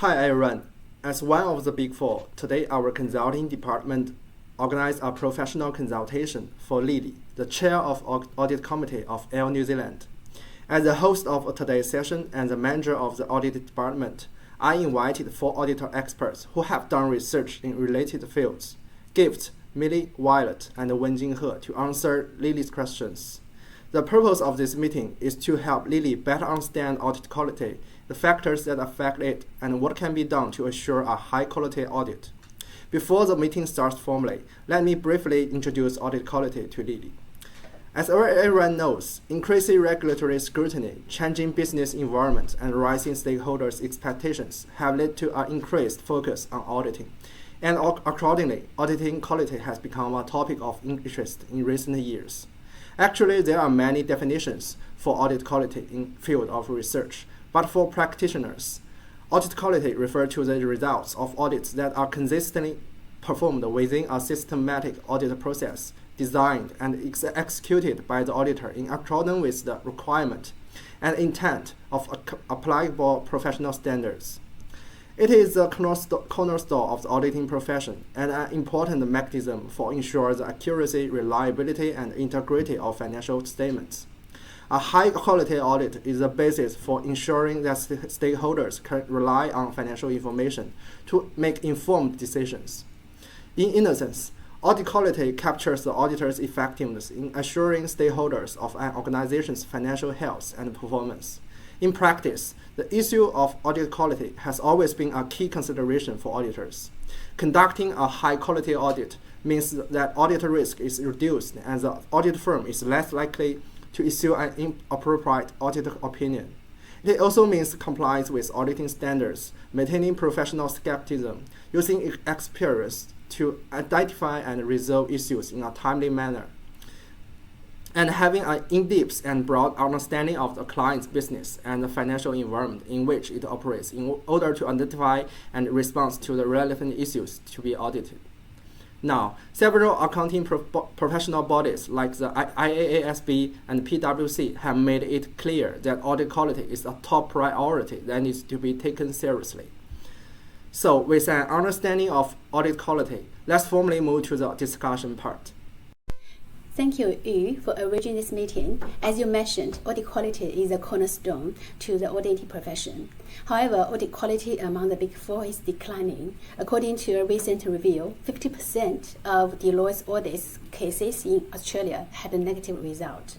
Hi everyone. As one of the Big Four, today our consulting department organized a professional consultation for Lily, the chair of Audit Committee of Air New Zealand. As the host of today's session and the manager of the audit department, I invited 4 auditor experts who have done research in related fields: Gift, Millie, Violet, and Wenjing He, to answer Lily's questions. The purpose of this meeting is to help Lily better understand audit quality, the factors that affect it, and what can be done to assure a high-quality audit. Before the meeting starts formally, let me briefly introduce audit quality to Lily. As everyone knows, increasing regulatory scrutiny, changing business environment, and rising stakeholders' expectations have led to an increased focus on auditing. And accordingly, auditing quality has become a topic of interest in recent years. Actually, there are many definitions for audit quality in field of research, but for practitioners, audit quality refers to the results of audits that are consistently performed within a systematic audit process designed and executed by the auditor in accordance with the requirement and intent of applicable professional standards. It is the cornerstone of the auditing profession and an important mechanism for ensuring the accuracy, reliability, and integrity of financial statements. A high-quality audit is the basis for ensuring that stakeholders can rely on financial information to make informed decisions. In essence, audit quality captures the auditor's effectiveness in assuring stakeholders of an organization's financial health and performance. In practice, the issue of audit quality has always been a key consideration for auditors. Conducting a high-quality audit means that audit risk is reduced and the audit firm is less likely to issue an inappropriate audit opinion. It also means compliance with auditing standards, maintaining professional skepticism, using experience to identify and resolve issues in a timely manner, and having an in-depth and broad understanding of the client's business and the financial environment in which it operates in order to identify and respond to the relevant issues to be audited. Now, several accounting professional bodies like the IAASB and PwC have made it clear that audit quality is a top priority that needs to be taken seriously. So, with an understanding of audit quality, let's formally move to the discussion part. Thank you, Yu, for arranging this meeting. As you mentioned, audit quality is a cornerstone to the auditing profession. However, audit quality among the Big Four is declining. According to a recent review, 50% of Deloitte's audit cases in Australia had a negative result.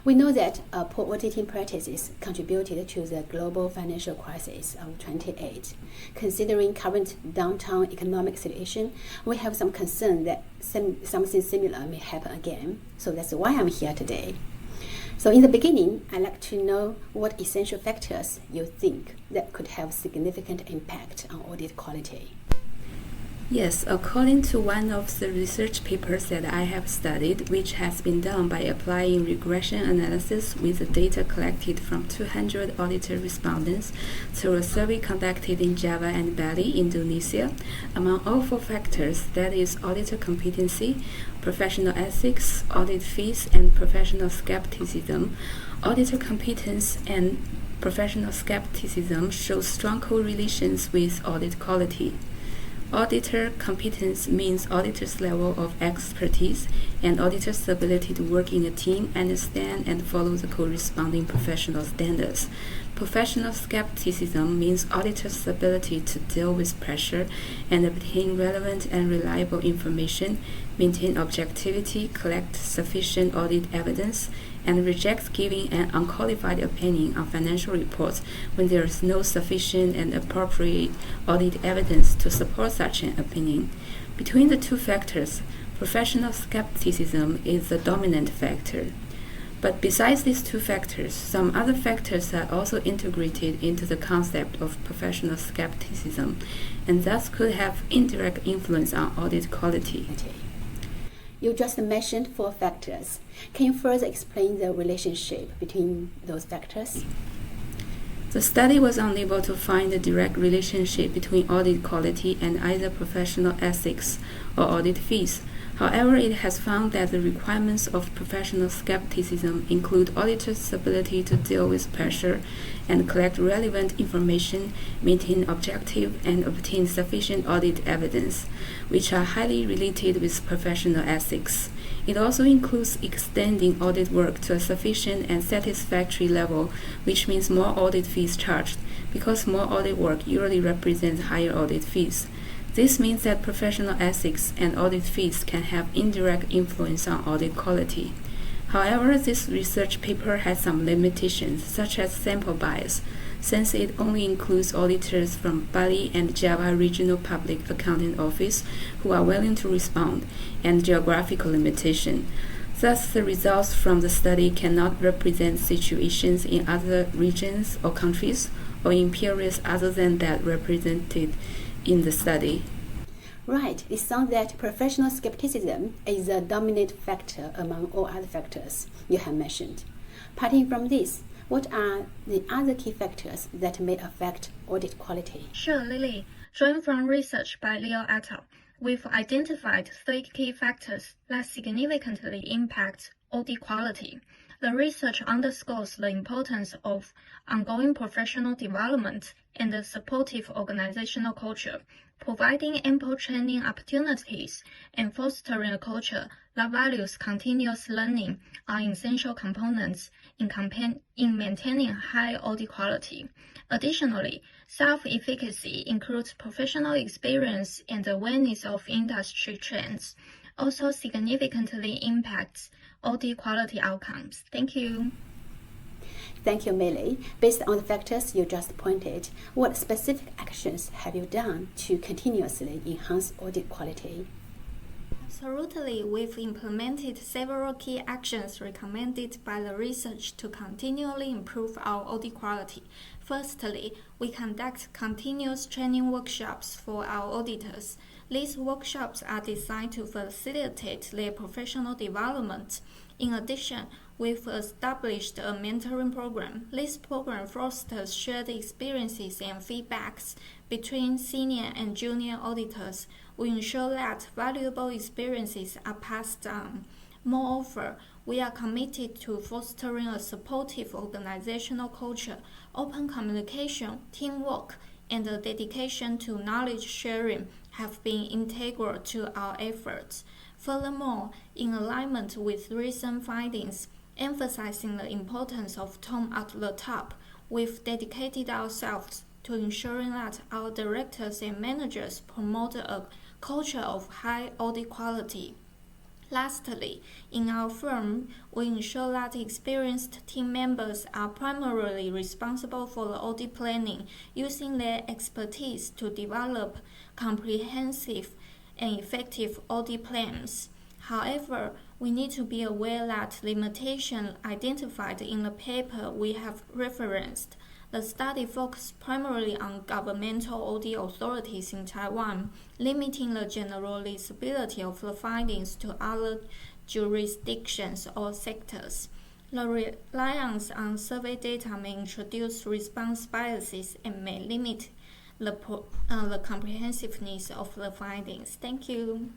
We know that poor auditing practices contributed to the global financial crisis of 2008. Considering current downturn economic situation, we have some concern that something similar may happen again. So that's why I'm here today. So in the beginning, I'd like to know what essential factors you think that could have significant impact on audit quality. Yes, according to one of the research papers that I have studied, which has been done by applying regression analysis with the data collected from 200 auditor respondents through a survey conducted in Java and Bali, Indonesia, among all 4 factors, that is auditor competency, professional ethics, audit fees, and professional skepticism, auditor competence and professional skepticism show strong correlations with audit quality. Auditor competence means auditor's level of expertise and auditor's ability to work in a team, understand and follow the corresponding professional standards. Professional skepticism means auditor's ability to deal with pressure and obtain relevant and reliable information, maintain objectivity, collect sufficient audit evidence, and reject giving an unqualified opinion on financial reports when there is no sufficient and appropriate audit evidence to support such an opinion. Between the 2 factors, professional skepticism is the dominant factor. But besides these 2 factors, some other factors are also integrated into the concept of professional skepticism, and thus could have indirect influence on audit quality. You just mentioned 4 factors. Can you further explain the relationship between those factors? The study was unable to find a direct relationship between audit quality and either professional ethics or audit fees. However, it has found that the requirements of professional skepticism include auditors' ability to deal with pressure and collect relevant information, maintain objective, and obtain sufficient audit evidence, which are highly related with professional ethics. It also includes extending audit work to a sufficient and satisfactory level, which means more audit fees charged, because more audit work usually represents higher audit fees. This means that professional ethics and audit fees can have indirect influence on audit quality. However, this research paper has some limitations, such as sample bias, since it only includes auditors from Bali and Java Regional Public Accounting Office who are willing to respond, and geographical limitation. Thus, the results from the study cannot represent situations in other regions or countries or in periods other than that represented in the study. Right, it sounds that professional skepticism is the dominant factor among all other factors you have mentioned. Parting from this, what are the other key factors that may affect audit quality? Sure, Lily. Drawing from research by Leo et al., we've identified 3 key factors that significantly impact audit quality. The research underscores the importance of ongoing professional development and a supportive organizational culture. Providing ample training opportunities and fostering a culture that values continuous learning are essential components in maintaining high audit quality. Additionally, self-efficacy includes professional experience and awareness of industry trends, also significantly impacts audit quality outcomes. Thank you. Thank you, Millie. Based on the factors you just pointed, what specific actions have you done to continuously enhance audit quality? Absolutely, we've implemented several key actions recommended by the research to continually improve our audit quality. Firstly, we conduct continuous training workshops for our auditors. These workshops are designed to facilitate their professional development. In addition, we've established a mentoring program. This program fosters shared experiences and feedbacks between senior and junior auditors. We ensure that valuable experiences are passed on. Moreover, we are committed to fostering a supportive organizational culture. Open communication, teamwork, and a dedication to knowledge sharing have been integral to our efforts. Furthermore, in alignment with recent findings, emphasizing the importance of tone at the top, we've dedicated ourselves to ensuring that our directors and managers promote a culture of high audit quality. Lastly, in our firm, we ensure that experienced team members are primarily responsible for the audit planning, using their expertise to develop comprehensive and effective audit plans. However, we need to be aware that limitations identified in the paper we have referenced. The study focused primarily on governmental audit authorities in Taiwan, limiting the generalizability of the findings to other jurisdictions or sectors. The reliance on survey data may introduce response biases and may limit the comprehensiveness of the findings. Thank you.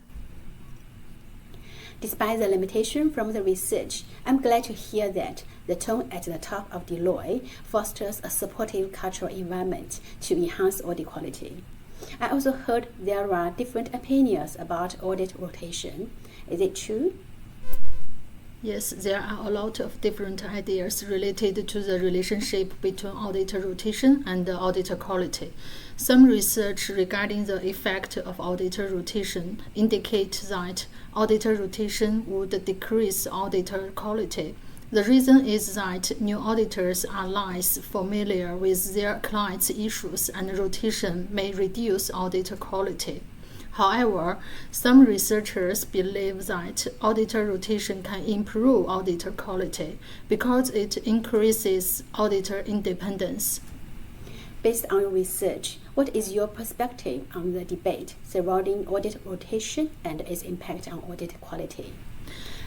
Despite the limitation from the research, I'm glad to hear that the tone at the top of Deloitte fosters a supportive cultural environment to enhance audit quality. I also heard there are different opinions about audit rotation. Is it true? Yes, there are a lot of different ideas related to the relationship between auditor rotation and auditor quality. Some research regarding the effect of auditor rotation indicates that auditor rotation would decrease auditor quality. The reason is that new auditors are less familiar with their clients' issues, and rotation may reduce auditor quality. However, some researchers believe that auditor rotation can improve auditor quality because it increases auditor independence. Based on research, what is your perspective on the debate surrounding audit rotation and its impact on audit quality?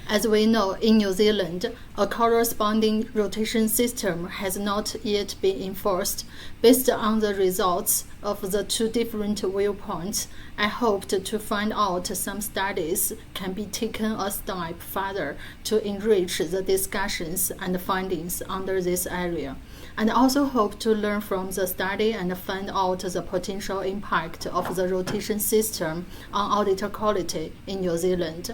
As we know, in New Zealand, a corresponding rotation system has not yet been enforced. Based on the results of the two different viewpoints, I hoped to find out some studies can be taken a step further to enrich the discussions and findings under this area, and also hope to learn from the study and find out the potential impact of the rotation system on auditor quality in New Zealand.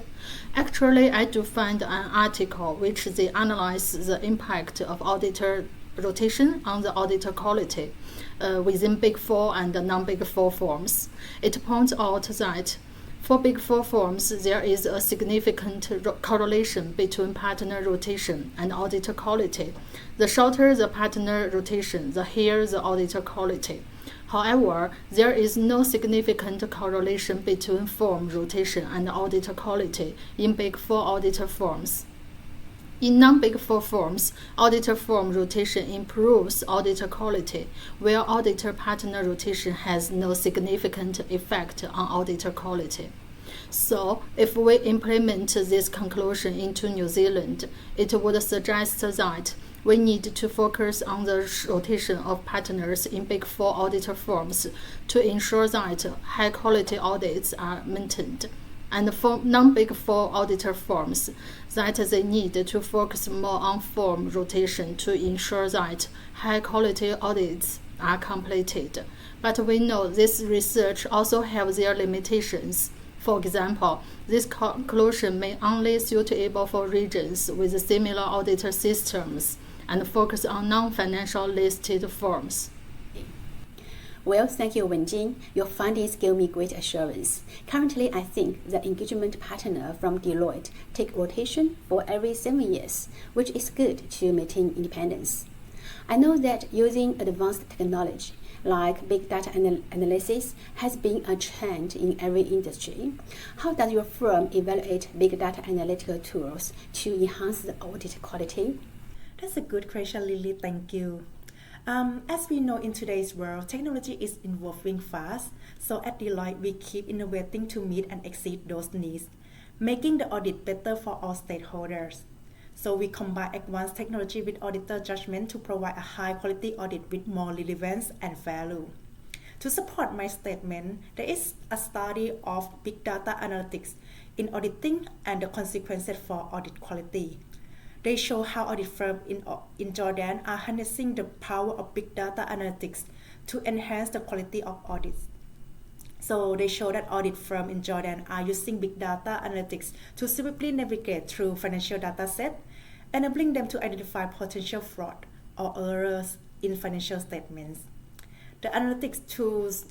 Actually, I do find an article which they analyze the impact of auditor rotation on the auditor quality within Big Four and non-Big Four firms. It points out that for Big Four firms, there is a significant correlation between partner rotation and auditor quality. The shorter the partner rotation, the higher the auditor quality. However, there is no significant correlation between firm rotation and auditor quality in Big Four auditor firms. In non-Big Four firms, auditor firm rotation improves auditor quality, while auditor partner rotation has no significant effect on auditor quality. So, if we implement this conclusion into New Zealand, it would suggest that we need to focus on the rotation of partners in Big Four auditor firms to ensure that high-quality audits are maintained. And for non-Big Four auditor firms, that they need to focus more on firm rotation to ensure that high-quality audits are completed. But we know this research also has their limitations. For example, this conclusion may only be suitable for regions with similar auditor systems and focus on non-financial listed firms. Well, thank you, Wenjing. Your findings give me great assurance. Currently, I think the engagement partner from Deloitte take rotation for every 7 years, which is good to maintain independence. I know that using advanced technology like big data analysis has been a trend in every industry. How does your firm evaluate big data analytical tools to enhance the audit quality? That's a good question, Lily. Thank you. As we know, in today's world, technology is evolving fast. So at Deloitte, we keep innovating to meet and exceed those needs, making the audit better for all stakeholders. So we combine advanced technology with auditor judgment to provide a high-quality audit with more relevance and value. To support my statement, there is a study of big data analytics in auditing and the consequences for audit quality. They show how audit firms in Jordan are harnessing the power of big data analytics to enhance the quality of audits. So they show that audit firms in Jordan are using big data analytics to swiftly navigate through financial data sets, enabling them to identify potential fraud or errors in financial statements. The analytics tools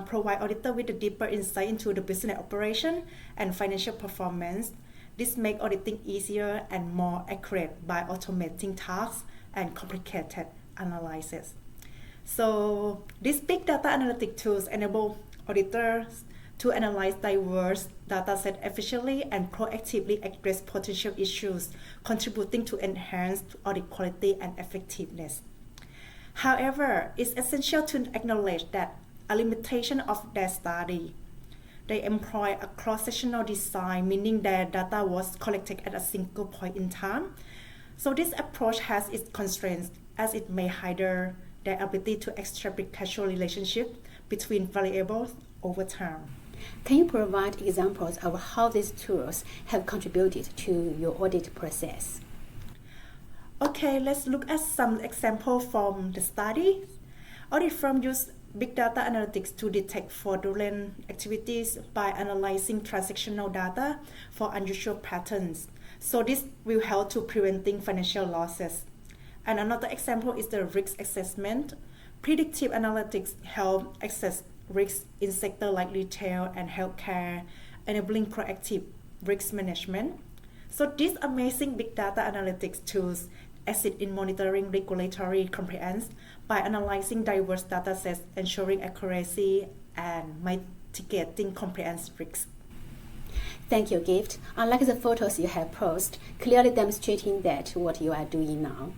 provide auditors with a deeper insight into the business operation and financial performance. This makes auditing easier and more accurate by automating tasks and complicated analysis. So these big data analytic tools enable auditors to analyze diverse datasets efficiently and proactively address potential issues, contributing to enhanced audit quality and effectiveness. However, it's essential to acknowledge that a limitation of their study. They employ a cross-sectional design, meaning that data was collected at a single point in time. So this approach has its constraints, as it may hinder their ability to extract causal relationships between variables over time. Can you provide examples of how these tools have contributed to your audit process? Okay, let's look at some examples from the study. Audit firms use big data analytics to detect fraudulent activities by analyzing transactional data for unusual patterns. So this will help to preventing financial losses. And another example is the risk assessment. Predictive analytics help assess risks in sectors like retail and healthcare, enabling proactive risk management. So these amazing big data analytics tools assist in monitoring regulatory compliance by analyzing diverse datasets, ensuring accuracy and mitigating compliance risks. Thank you, Gift. Unlike the photos you have posted, clearly demonstrating that what you are doing now.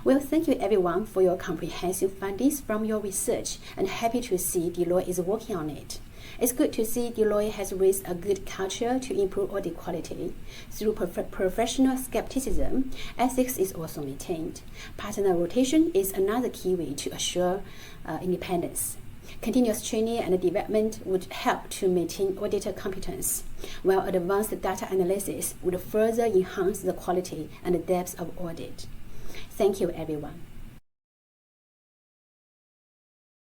Well, thank you everyone for your comprehensive findings from your research, and happy to see Deloitte is working on it. It's good to see Deloitte has raised a good culture to improve audit quality. Through professional skepticism, ethics is also maintained. Partner rotation is another key way to assure independence. Continuous training and development would help to maintain auditor competence, while advanced data analysis would further enhance the quality and depth of audit. Thank you, everyone.